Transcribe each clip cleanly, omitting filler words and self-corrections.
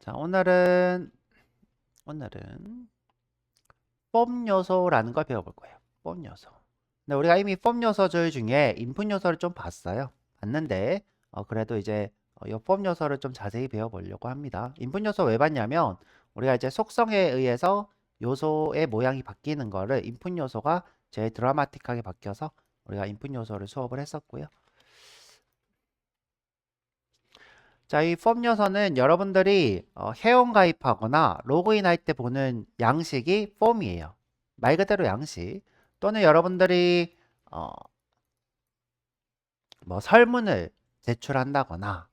자, 오늘은 폼 요소라는 걸 배워볼 거예요. 폼 요소. 근데 우리가 이미 폼 요소들 중에 인풋 요소를 좀 봤어요. 봤는데 그래도 이제 이폼 요소를 좀 자세히 배워보려고 합니다. 인풋 요소 왜 봤냐면 우리가 이제 속성에 의해서 요소의 모양이 바뀌는 거를 인풋 요소가 제일 드라마틱하게 바뀌어서 우리가 인풋 요소를 수업을 했었고요. 자, 이 폼 요소는 여러분들이 회원 가입하거나 로그인 할 때 보는 양식이 폼이에요. 말 그대로 양식. 또는 여러분들이 어, 뭐 설문을 제출한다거나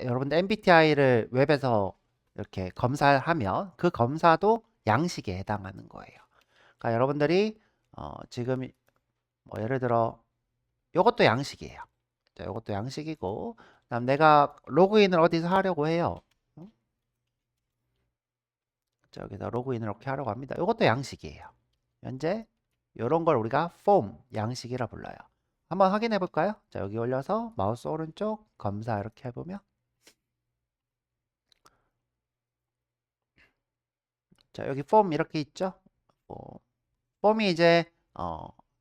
여러분들 MBTI를 웹에서 이렇게 검사를 하면 그 검사도 양식에 해당하는 거예요. 그러니까 여러분들이 지금 뭐 예를 들어 이것도 양식이에요. 자, 이것도 양식이고 그다음 내가 로그인을 어디서 하려고 해요. 자, 여기다 로그인을 이렇게 하려고 합니다. 이것도 양식이에요. 현재 이런 걸 우리가 폼 양식이라 불러요. 한번 확인해 볼까요? 자, 여기 올려서 마우스 오른쪽 검사 이렇게 해보면 자, 여기 폼 이렇게 있죠? 폼이 이제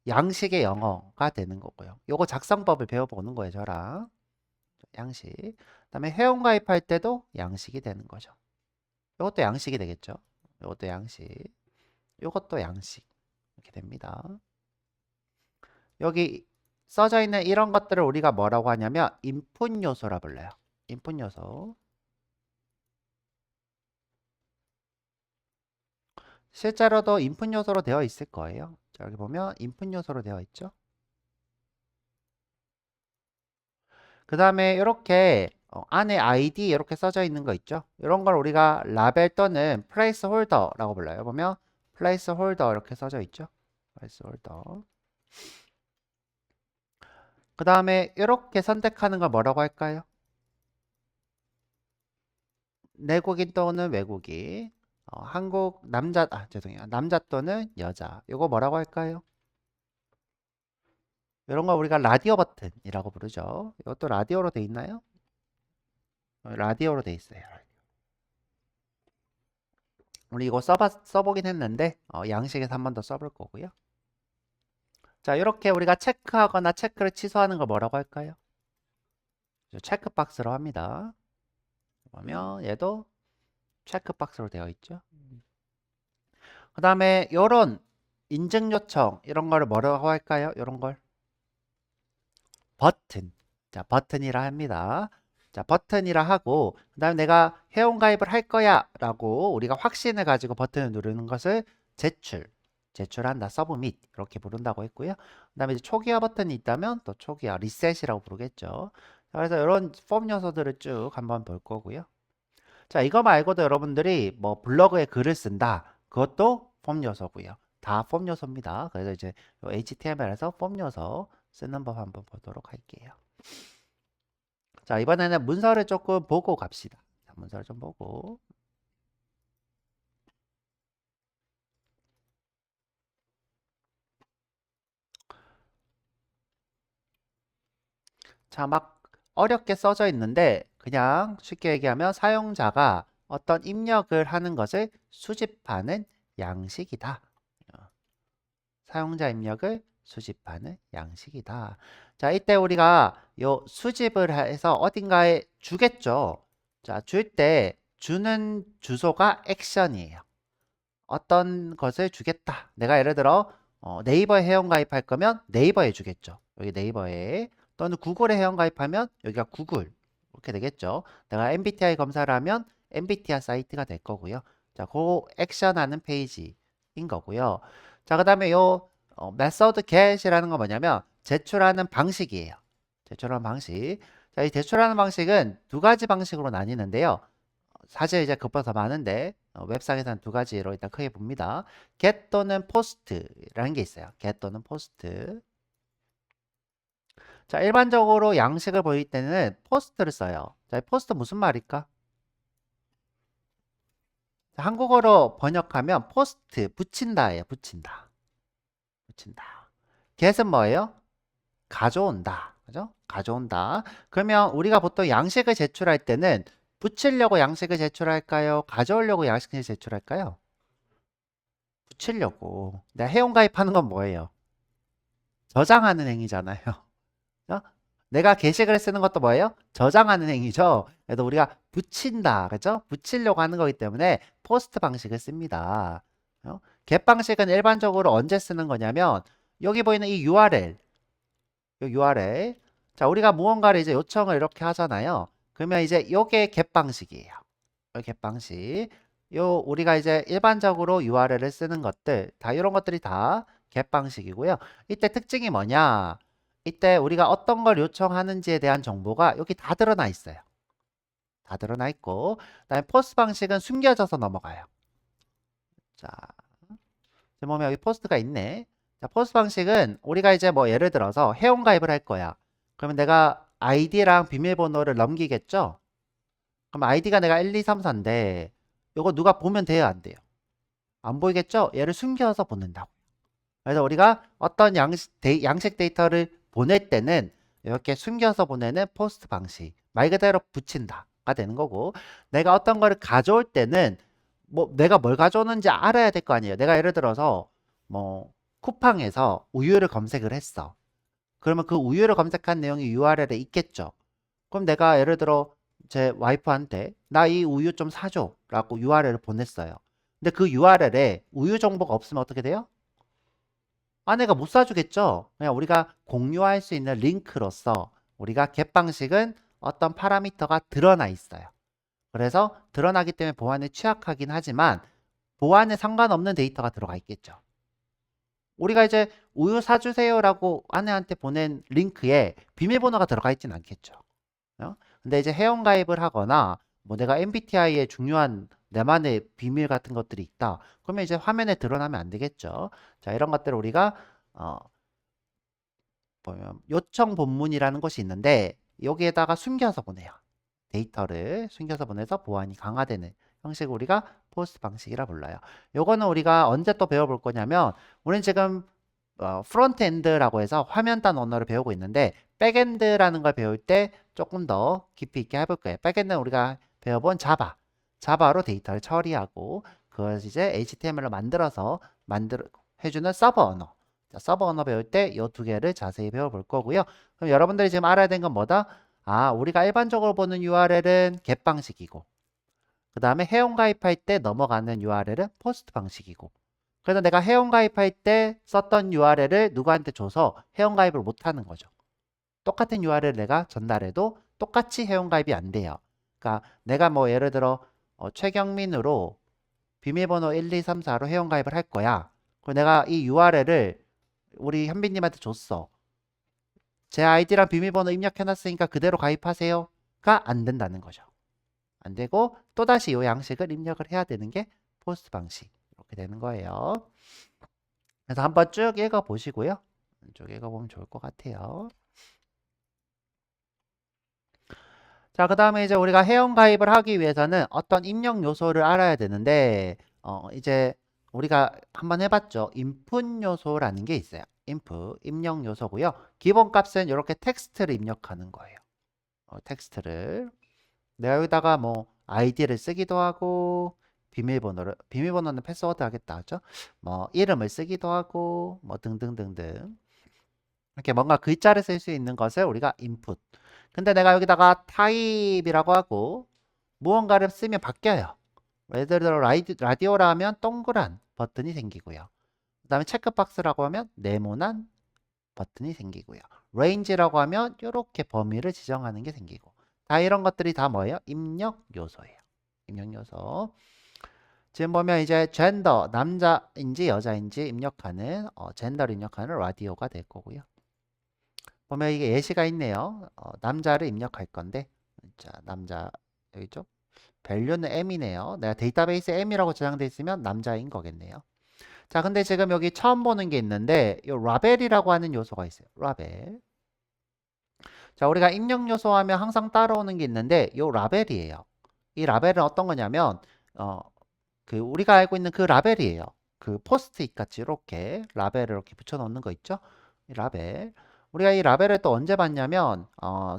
양식의 영어가 되는 거고요. 요거 작성법을 배워보는 거예요, 저랑. 양식. 그다음에 회원 가입할 때도 양식이 되는 거죠. 이것도 양식이 되겠죠? 이것도 양식. 이것도 양식. 이렇게 됩니다. 여기 써져 있는 이런 것들을 우리가 뭐라고 하냐면 인풋 요소라 불러요. 인풋 요소. 실제로도 인풋 요소로 되어 있을 거예요. 자, 여기 보면 인풋 요소로 되어 있죠. 그 다음에 이렇게 안에 ID 이렇게 써져 있는 거 있죠. 이런 걸 우리가 라벨 또는 플레이스 홀더라고 불러요. 보면 플레이스 홀더 이렇게 써져 있죠. 플레이스 홀더. 그 다음에 이렇게 선택하는 걸 뭐라고 할까요? 내국인 또는 외국인. 한국 남자, 죄송해요. 남자 또는 여자. 이거 뭐라고 할까요? 이런 거 우리가 라디오 버튼이라고 부르죠. 이것도 라디오로 돼 있나요? 라디오로 돼 있어요. 우리 이거 써보긴 했는데 양식에서 한 번 더 써볼 거고요. 자, 이렇게 우리가 체크하거나 체크를 취소하는 걸 뭐라고 할까요? 체크박스로 합니다. 그러면 얘도 체크박스로 되어 있죠. 그 다음에 이런 인증 요청 이런 거를 뭐라고 할까요? 이런 걸 버튼. 자, 버튼이라 합니다. 자, 버튼이라 하고 그다음에 내가 회원 가입을 할 거야 라고 우리가 확신을 가지고 버튼을 누르는 것을 제출한다, 서브밋 이렇게 부른다고 했고요. 그다음에 이제 초기화 버튼이 있다면 또 초기화, 리셋이라고 부르겠죠. 자, 그래서 이런 폼 요소들을 쭉 한번 볼 거고요. 자, 이거 말고도 여러분들이 뭐 블로그에 글을 쓴다. 그것도 폼 요소고요. 다 폼 요소입니다. 그래서 이제 HTML에서 폼 요소 쓰는 법 한번 보도록 할게요. 자, 이번에는 문서를 조금 보고 갑시다. 자, 문서를 좀 보고. 자, 막 어렵게 써져 있는데 그냥 쉽게 얘기하면 사용자가 어떤 입력을 하는 것을 수집하는 양식이다. 사용자 입력을 수집하는 양식이다. 자, 이때 우리가 요 수집을 해서 어딘가에 주겠죠. 자, 줄 때 주는 주소가 액션이에요. 어떤 것을 주겠다. 내가 예를 들어 네이버에 회원 가입할 거면 네이버에 주겠죠. 여기 네이버에. 또는 구글에 회원 가입하면 여기가 구글. 이렇게 되겠죠. 내가 MBTI 검사를 하면 MBTI 사이트가 될 거고요. 자, 그 액션하는 페이지인 거고요. 자, 그다음에 요 메서드 get이라는 건 뭐냐면 제출하는 방식이에요. 제출하는 방식. 자, 이 제출하는 방식은 두 가지 방식으로 나뉘는데요. 사실 이제 그것보다 더 많은데 웹상에서는 두 가지로 일단 크게 봅니다. get 또는 post라는 게 있어요. get 또는 post. 자, 일반적으로 양식을 보일 때는 post를 써요. 자, post 무슨 말일까? 자, 한국어로 번역하면 post 붙인다예요. 붙인다. 붙인다. get은 뭐예요? 가져온다. 그죠? 가져온다. 그러면 우리가 보통 양식을 제출할 때는 붙이려고 양식을 제출할까요? 가져오려고 양식을 제출할까요? 붙이려고. 내가 회원가입하는 건 뭐예요? 저장하는 행위잖아요. 어? 내가 게시글을 쓰는 것도 뭐예요? 저장하는 행위죠. 그래서 우리가 붙인다. 그죠? 붙이려고 하는 거기 때문에 포스트 방식을 씁니다. get 방식은 일반적으로 언제 쓰는 거냐면 여기 보이는 이 URL. 이 URL. 자, 우리가 무언가를 이제 요청을 이렇게 하잖아요. 그러면 이제 요게 get 방식이에요. 요 get 방식. 요 우리가 이제 일반적으로 URL을 쓰는 것들 다 이런 것들이 다 get 방식이고요. 이때 특징이 뭐냐? 이때 우리가 어떤 걸 요청하는지에 대한 정보가 여기 다 드러나 있어요. 다 드러나 있고, 그다음에 포스트 방식은 숨겨져서 넘어가요. 자, 지금 보면 여기 포스트가 있네. 자, 포스트 방식은 우리가 이제 뭐 예를 들어서 회원가입을 할 거야. 그러면 내가 아이디랑 비밀번호를 넘기겠죠? 그럼 아이디가 내가 1, 2, 3, 4인데 이거 누가 보면 돼요, 안 돼요? 안 보이겠죠? 얘를 숨겨서 보낸다고. 그래서 우리가 어떤 양식 데이터를 보낼 때는 이렇게 숨겨서 보내는 포스트 방식. 말 그대로 붙인다가 되는 거고, 내가 어떤 거를 가져올 때는 뭐 내가 뭘 가져오는지 알아야 될 거 아니에요. 내가 예를 들어서 뭐 쿠팡에서 우유를 검색을 했어. 그러면 그 우유를 검색한 내용이 URL에 있겠죠. 그럼 내가 예를 들어 제 와이프한테 나 이 우유 좀 사줘 라고 URL을 보냈어요. 근데 그 URL에 우유 정보가 없으면 어떻게 돼요? 아내가 못 사주겠죠. 그냥 우리가 공유할 수 있는 링크로서 우리가 get 방식은 어떤 파라미터가 드러나 있어요. 그래서 드러나기 때문에 보안에 취약하긴 하지만 보안에 상관없는 데이터가 들어가 있겠죠. 우리가 이제 우유 사주세요라고 아내한테 보낸 링크에 비밀번호가 들어가 있진 않겠죠. 근데 이제 회원가입을 하거나 뭐 내가 MBTI에 중요한 내만의 비밀 같은 것들이 있다. 그러면 이제 화면에 드러나면 안 되겠죠. 자, 이런 것들을 우리가 보면 요청 본문이라는 것이 있는데 여기에다가 숨겨서 보내요. 데이터를 숨겨서 보내서 보안이 강화되는 형식을 우리가 포스트 방식이라 불러요. 요거는 우리가 언제 또 배워볼 거냐면 우리는 지금 프론트엔드라고 해서 화면단 언어를 배우고 있는데 백엔드라는 걸 배울 때 조금 더 깊이 있게 해볼 거예요. 백엔드는 우리가 배워본 자바로 데이터를 처리하고 그걸 이제 HTML로 만들어서 해주는 서버 언어. 자, 서버 언어 배울 때 이 두 개를 자세히 배워볼 거고요. 그럼 여러분들이 지금 알아야 되는 건 뭐다? 아, 우리가 일반적으로 보는 URL은 get 방식이고 그 다음에 회원가입할 때 넘어가는 URL은 포스트 방식이고 그래서 내가 회원가입할 때 썼던 URL을 누구한테 줘서 회원가입을 못하는 거죠. 똑같은 URL을 내가 전달해도 똑같이 회원가입이 안 돼요. 그러니까 내가 뭐 예를 들어 최경민으로 비밀번호 1, 2, 3, 4로 회원가입을 할 거야. 그럼 내가 이 URL을 우리 현빈님한테 줬어. 제 아이디랑 비밀번호 입력해놨으니까 그대로 가입하세요가 안 된다는 거죠. 안 되고 또다시 이 양식을 입력을 해야 되는 게 포스트 방식 이렇게 되는 거예요. 그래서 한번 쭉 읽어보시고요. 쭉 읽어보면 좋을 것 같아요. 자, 그 다음에 이제 우리가 회원가입을 하기 위해서는 어떤 입력 요소를 알아야 되는데 이제 우리가 한번 해봤죠. 인풋 요소라는 게 있어요. input, 입력 요소고요. 기본 값은 이렇게 텍스트를 입력하는 거예요. 텍스트를 내가 여기다가 뭐 아이디를 쓰기도 하고 비밀번호는 패스워드 하겠다 하죠. 뭐 이름을 쓰기도 하고 뭐 등등등등 이렇게 뭔가 글자를 쓸 수 있는 것을 우리가 input. 근데 내가 여기다가 타입이라고 하고 무언가를 쓰면 바뀌어요. 예를 들어 라디오라 하면 동그란 버튼이 생기고요. 그 다음에 체크박스라고 하면 네모난 버튼이 생기고요. range라고 하면 이렇게 범위를 지정하는 게 생기고 다 이런 것들이 다 뭐예요? 입력 요소예요. 입력 요소. 지금 보면 이제 젠더 남자인지 여자인지 입력하는 젠더를 입력하는 라디오가 될 거고요. 보면 이게 예시가 있네요. 남자를 입력할 건데 자 남자 여기죠? 밸류는 M이네요. 내가 데이터베이스에 M이라고 저장되어 있으면 남자인 거겠네요. 자, 근데 지금 여기 처음 보는 게 있는데 이 라벨이라고 하는 요소가 있어요. 라벨. 자, 우리가 입력 요소 하면 항상 따라오는 게 있는데 이 라벨이에요. 이 라벨은 어떤 거냐면 그 우리가 알고 있는 그 라벨이에요. 그 포스트잇 같이 이렇게 라벨을 이렇게 붙여 놓는 거 있죠? 이 라벨. 우리가 이 라벨을 또 언제 봤냐면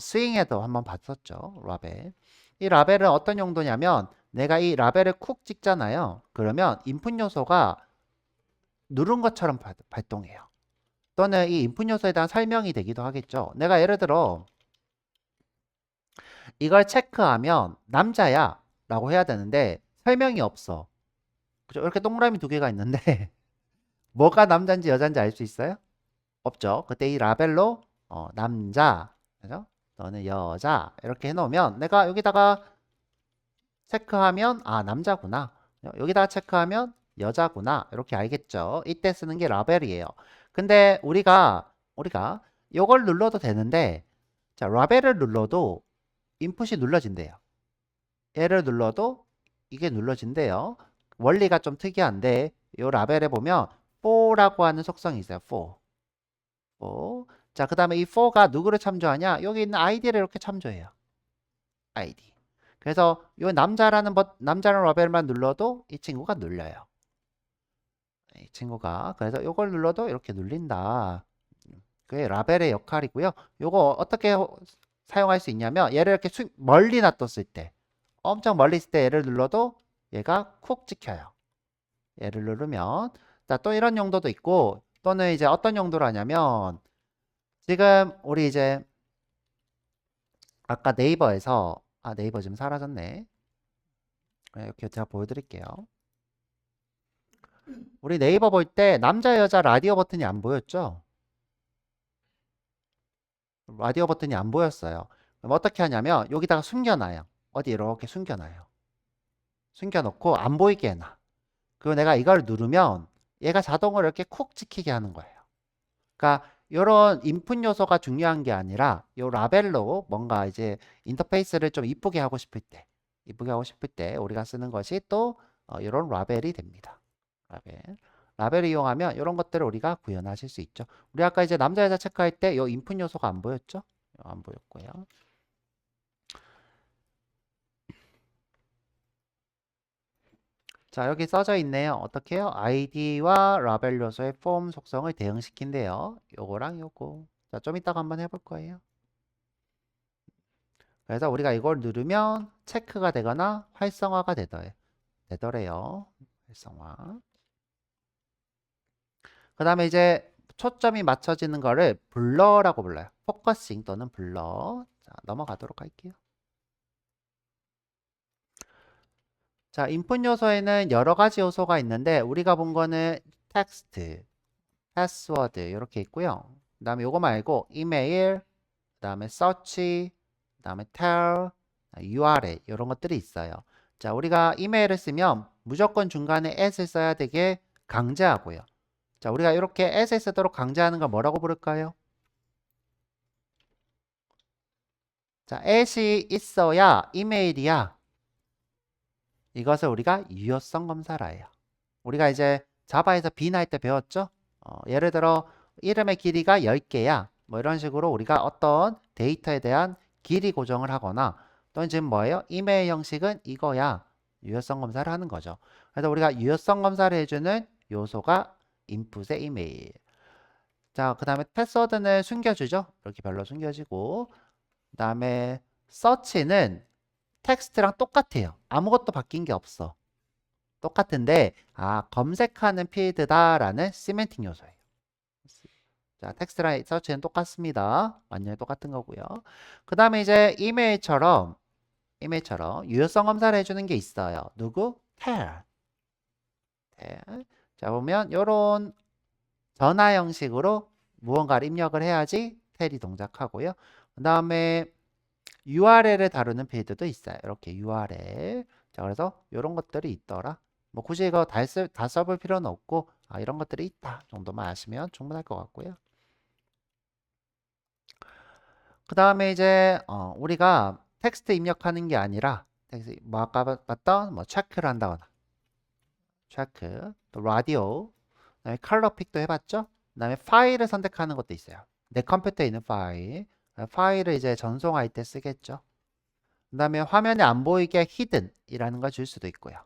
스윙에도 한번 봤었죠. 라벨. 이 라벨은 어떤 용도냐면 내가 이 라벨을 쿡 찍잖아요. 그러면 인풋 요소가 누른 것처럼 발동해요. 또는 이 인풋 요소에 대한 설명이 되기도 하겠죠. 내가 예를 들어 이걸 체크하면 남자야 라고 해야 되는데 설명이 없어. 그죠? 이렇게 동그라미 두 개가 있는데 뭐가 남자인지 여자인지 알 수 있어요? 없죠. 그때 이 라벨로 남자, 그죠? 너는 여자 이렇게 해놓으면 내가 여기다가 체크하면 아 남자구나. 여기다가 체크하면 여자구나. 이렇게 알겠죠. 이때 쓰는 게 라벨이에요. 근데 우리가 이걸 눌러도 되는데 자 라벨을 눌러도 인풋이 눌러진대요. 얘를 눌러도 이게 눌러진대요. 원리가 좀 특이한데 이 라벨에 보면 for라고 하는 속성이 있어요. for. 자, 그 다음에 이 for가 누구를 참조하냐? 여기 있는 id를 이렇게 참조해요. id. 그래서 이 남자라는 라벨만 눌러도 이 친구가 눌려요. 이 친구가 그래서 이걸 눌러도 이렇게 눌린다. 그게 라벨의 역할이고요. 이거 어떻게 사용할 수 있냐면 얘를 이렇게 멀리 놔뒀을 때 엄청 멀리 있을 때 얘를 눌러도 얘가 쿡 찍혀요. 얘를 누르면 자, 또 이런 용도도 있고 또는 이제 어떤 용도로 하냐면 지금 우리 이제 아까 네이버에서 네이버 지금 사라졌네. 이렇게 제가 보여드릴게요. 우리 네이버 볼 때 남자 여자 라디오 버튼이 안 보였죠? 라디오 버튼이 안 보였어요. 그럼 어떻게 하냐면 여기다가 숨겨놔요. 어디 이렇게 숨겨놔요. 숨겨놓고 안 보이게 해놔. 그리고 내가 이걸 누르면 얘가 자동으로 이렇게 쿡 찍히게 하는 거예요. 그러니까 이런 인풋 요소가 중요한 게 아니라 이 라벨로 뭔가 이제 인터페이스를 좀 이쁘게 하고 싶을 때 우리가 쓰는 것이 또 이런 라벨이 됩니다. 라벨을 이용하면 이런 것들을 우리가 구현하실 수 있죠. 우리 아까 이제 남자 여자 체크할 때 이 인풋 요소가 안 보였죠? 안 보였고요. 자, 여기 써져 있네요. 어떻게 해요? id와 라벨 요소의 폼 속성을 대응시킨대요. 요거랑 요거. 자, 좀 이따가 한번 해볼 거예요. 그래서 우리가 이걸 누르면 체크가 되거나 활성화가 되더래요. 활성화. 그 다음에 이제 초점이 맞춰지는 거를 블러라고 불러요. 포커싱 또는 블러. 자, 넘어가도록 할게요. 자, 인풋 요소에는 여러 가지 요소가 있는데 우리가 본 거는 텍스트, 패스워드 이렇게 있고요. 그 다음에 요거 말고 이메일, 그 다음에 search, 그 다음에 tell, URL 이런 것들이 있어요. 자, 우리가 이메일을 쓰면 무조건 중간에 at을 써야 되게 강제하고요. 자, 우리가 이렇게 at을 쓰도록 강제하는 걸 뭐라고 부를까요? 자, at이 있어야 이메일이야. 이것을 우리가 유효성 검사라 해요. 우리가 이제 자바에서 bin 할 때 배웠죠? 예를 들어 이름의 길이가 10개야. 뭐 이런 식으로 우리가 어떤 데이터에 대한 길이 고정을 하거나 또는 지금 뭐예요? 이메일 형식은 이거야. 유효성 검사를 하는 거죠. 그래서 우리가 유효성 검사를 해주는 요소가 인풋의 이메일. 자, 그 다음에 패스워드는 숨겨주죠. 이렇게 별로 숨겨지고 그 다음에 서치는 텍스트랑 똑같아요. 아무것도 바뀐 게 없어. 똑같은데 검색하는 필드다라는 시멘틱 요소예요. 자, 텍스트랑 서치는 똑같습니다. 완전히 똑같은 거고요. 그 다음에 이제 이메일처럼 유효성 검사를 해주는 게 있어요. 누구? tell. 자, 보면 요런 전화 형식으로 무언가를 입력을 해야지 tell이 동작하고요. 그 다음에 URL을 다루는 필드도 있어요. 이렇게 URL. 자, 그래서 이런 것들이 있더라. 뭐 굳이 이거 다 써볼 필요는 없고 이런 것들이 있다 정도만 아시면 충분할 것 같고요. 그 다음에 이제 우리가 텍스트 입력하는 게 아니라 텍스트 뭐 아까 봤던 뭐 체크를 한다거나 체크 또 라디오 그다음에 컬러 픽도 해봤죠. 그다음에 파일을 선택하는 것도 있어요. 내 컴퓨터에 있는 파일을 이제 전송할 때 쓰겠죠. 그 다음에 화면에 안 보이게 히든이라는 걸 줄 수도 있고요.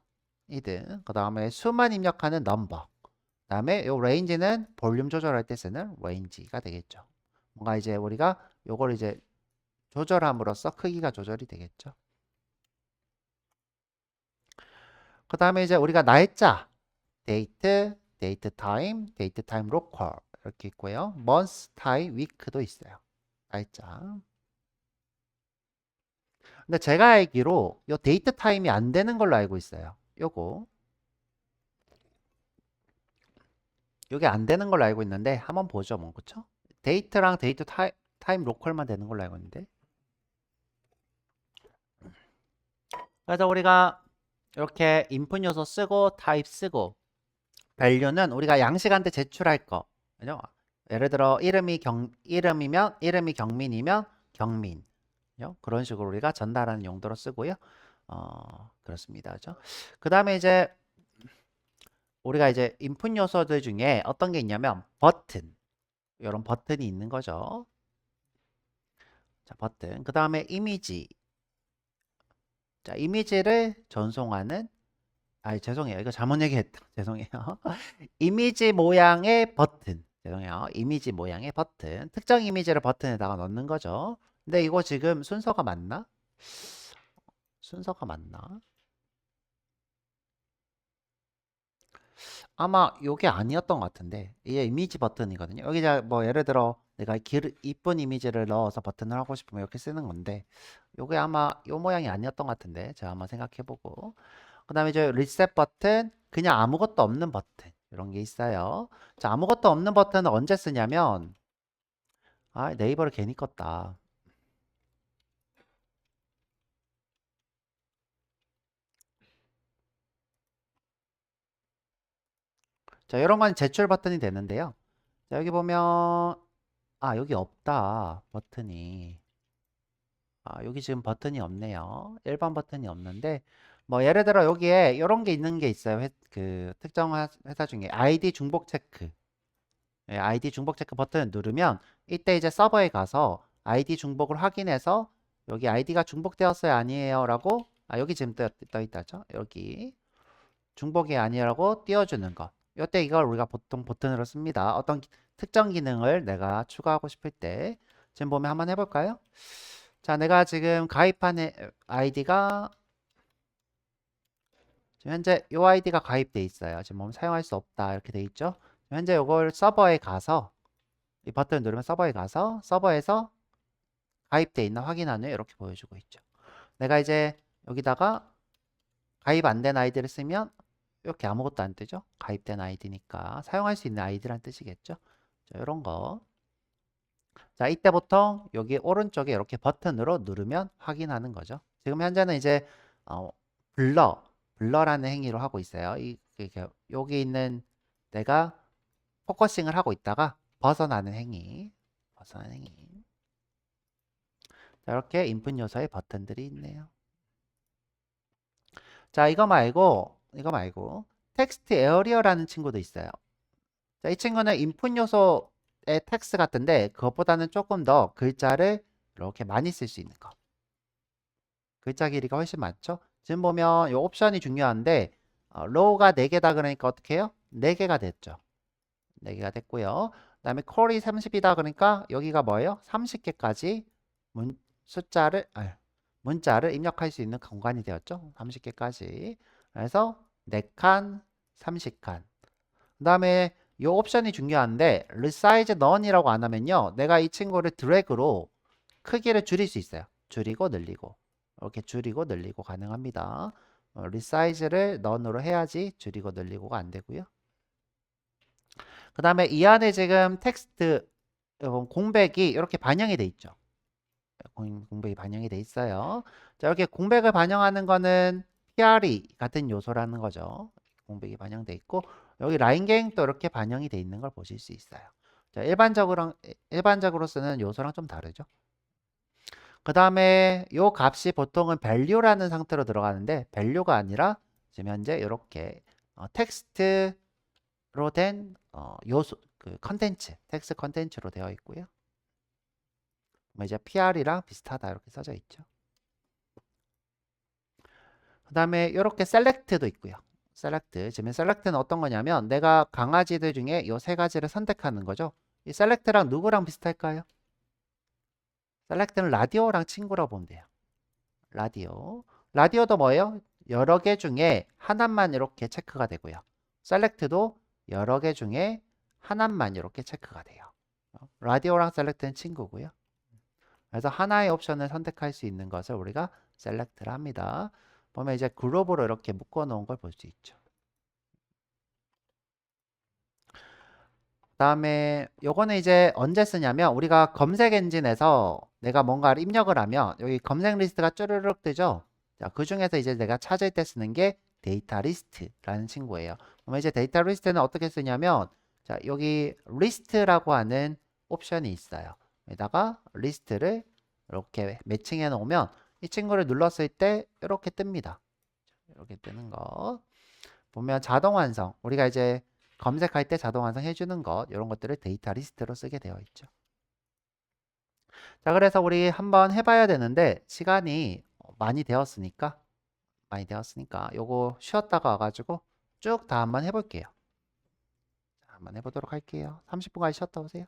히든. 그 다음에 수만 입력하는 넘버. 그 다음에 요 레인지는 볼륨 조절할 때 쓰는 레인지가 되겠죠. 뭔가 이제 우리가 요걸 이제 조절함으로써 크기가 조절이 되겠죠. 그 다음에 이제 우리가 날짜, 데이트, 데이트 타임, 데이트 타임 로컬 이렇게 있고요. month, time, week도 있어요. 날짜. 근데 제가 알기로 요 데이트 타임이 안 되는 걸로 알고 있어요. 요거. 요게 안 되는 걸로 알고 있는데 한번 보죠. 뭐 그쵸? 데이트랑 데이트 타임 로컬만 되는 걸로 알고 있는데. 그래서 우리가 이렇게 인풋 요소 쓰고 타입 쓰고 밸류는 우리가 양식한테 제출할 거. 그죠? 예를 들어 이름이 경민이면 경민. 그죠? 그런 식으로 우리가 전달하는 용도로 쓰고요. 그렇습니다. 그죠? 그다음에 이제 우리가 이제 인풋 요소들 중에 어떤 게 있냐면 버튼. 이런 버튼이 있는 거죠. 자, 버튼. 그다음에 이미지. 자, 이미지를 전송하는 죄송해요. 이거 잘못 얘기했다. 죄송해요. 이미지 모양의 버튼. 죄송해요. 이미지 모양의 버튼. 특정 이미지를 버튼에다가 넣는 거죠. 근데 이거 지금 순서가 맞나? 순서가 맞나? 아마 이게 아니었던 것 같은데 이게 이미지 버튼이거든요. 여기 뭐 예를 들어 내가 이쁜 이미지를 넣어서 버튼을 하고 싶으면 이렇게 쓰는 건데 요게 아마 요 모양이 아니었던 것 같은데 제가 한번 생각해보고 그 다음에 이제 리셋 버튼 그냥 아무것도 없는 버튼 이런 게 있어요. 자, 아무것도 없는 버튼은 언제 쓰냐면 네이버를 괜히 껐다. 자, 이런 건 제출 버튼이 되는데요. 자, 여기 보면 여기 없다 버튼이. 여기 지금 버튼이 없네요. 일반 버튼이 없는데 뭐 예를 들어 여기에 이런 게 있는 게 있어요. 그 특정 회사 중에 아이디 중복 체크. 아이디 중복 체크 버튼을 누르면 이때 이제 서버에 가서 아이디 중복을 확인해서 여기 아이디가 중복되었어요 아니에요 라고 여기 지금 떠 있다죠. 여기 중복이 아니라고 띄워주는 것. 이때 이걸 우리가 보통 버튼으로 씁니다. 어떤 특정 기능을 내가 추가하고 싶을 때 지금 보면 한번 해볼까요? 자, 내가 지금 가입한 아이디가 지금 현재 이 아이디가 가입돼 있어요. 지금 보면 사용할 수 없다 이렇게 돼 있죠. 현재 이걸 서버에 가서 이 버튼을 누르면 서버에 가서 서버에서 가입돼 있나 확인하는 후에 이렇게 보여주고 있죠. 내가 이제 여기다가 가입 안 된 아이디를 쓰면 이렇게 아무것도 안 뜨죠. 가입된 아이디니까 사용할 수 있는 아이디란 뜻이겠죠. 자, 이런 거. 자, 이때부터 여기 오른쪽에 이렇게 버튼으로 누르면 확인하는 거죠. 지금 현재는 이제 어, 블러라는 행위로 하고 있어요. 여기 있는 내가 포커싱을 하고 있다가 벗어나는 행위. 벗어나는 행위. 자, 이렇게 인풋 요소의 버튼들이 있네요. 자, 이거 말고 텍스트 에어리어라는 친구도 있어요. 자, 이 친구는 인풋 요소의 텍스트 같은데 그것보다는 조금 더 글자를 이렇게 많이 쓸 수 있는 거. 글자 길이가 훨씬 많죠? 지금 보면 이 옵션이 중요한데 로우가 4개다 그러니까 어떻게 해요? 4개가 됐죠. 4개가 됐고요. 그 다음에 콜이 30이다 그러니까 여기가 뭐예요? 30개까지 문자를 입력할 수 있는 공간이 되었죠. 30개까지. 그래서 4칸, 30칸. 그 다음에 이 옵션이 중요한데 resize none이라고 안 하면요. 내가 이 친구를 드래그로 크기를 줄일 수 있어요. 줄이고 늘리고. 이렇게 줄이고 늘리고 가능합니다. resize를 none으로 해야지 줄이고 늘리고가 안 되고요. 그 다음에 이 안에 지금 텍스트 공백이 이렇게 반영이 돼 있죠. 공백이 반영이 돼 있어요. 자, 이렇게 공백을 반영하는 거는 PRE 같은 요소라는 거죠. 공백이 반영돼 있고 여기 라인갱도 이렇게 반영이 돼 있는 걸 보실 수 있어요. 자, 일반적으로 쓰는 요소랑 좀 다르죠. 그 다음에 요 값이 보통은 value라는 상태로 들어가는데 value가 아니라 지금 현재 이렇게 텍스트로 된 요소 그 컨텐츠 텍스트 컨텐츠로 되어 있고요. 이제 PR이랑 비슷하다 이렇게 써져 있죠. 그 다음에 이렇게 셀렉트도 있고요. 셀렉트. 지금 셀렉트는 어떤 거냐면 내가 강아지들 중에 이 3가지를 선택하는 거죠. 이 셀렉트랑 누구랑 비슷할까요? 셀렉트는 라디오랑 친구라고 보면 돼요. 라디오도 뭐예요? 여러 개 중에 하나만 이렇게 체크가 되고요. 셀렉트도 여러 개 중에 하나만 이렇게 체크가 돼요. 라디오랑 셀렉트는 친구고요. 그래서 하나의 옵션을 선택할 수 있는 것을 우리가 셀렉트를 합니다. 보면 이제 그룹으로 이렇게 묶어 놓은 걸 볼 수 있죠. 그다음에 요거는 이제 언제 쓰냐면 우리가 검색 엔진에서 내가 뭔가를 입력을 하면 여기 검색 리스트가 쭈르륵 뜨죠. 자, 그 중에서 이제 내가 찾을 때 쓰는 게 데이터 리스트라는 친구예요. 그러면 이제 데이터 리스트는 어떻게 쓰냐면 자, 여기 리스트라고 하는 옵션이 있어요. 여기다가 리스트를 이렇게 매칭해 놓으면 이 친구를 눌렀을 때 이렇게 뜹니다. 이렇게 뜨는 거. 보면 자동 완성. 우리가 이제 검색할 때 자동 완성해 주는 것, 이런 것들을 데이터 리스트로 쓰게 되어 있죠. 자, 그래서 우리 한번 해봐야 되는데 시간이 많이 되었으니까 요거 쉬었다가 와가지고 쭉 다 한번 해볼게요. 자, 한번 해보도록 할게요. 30분까지 쉬었다 오세요.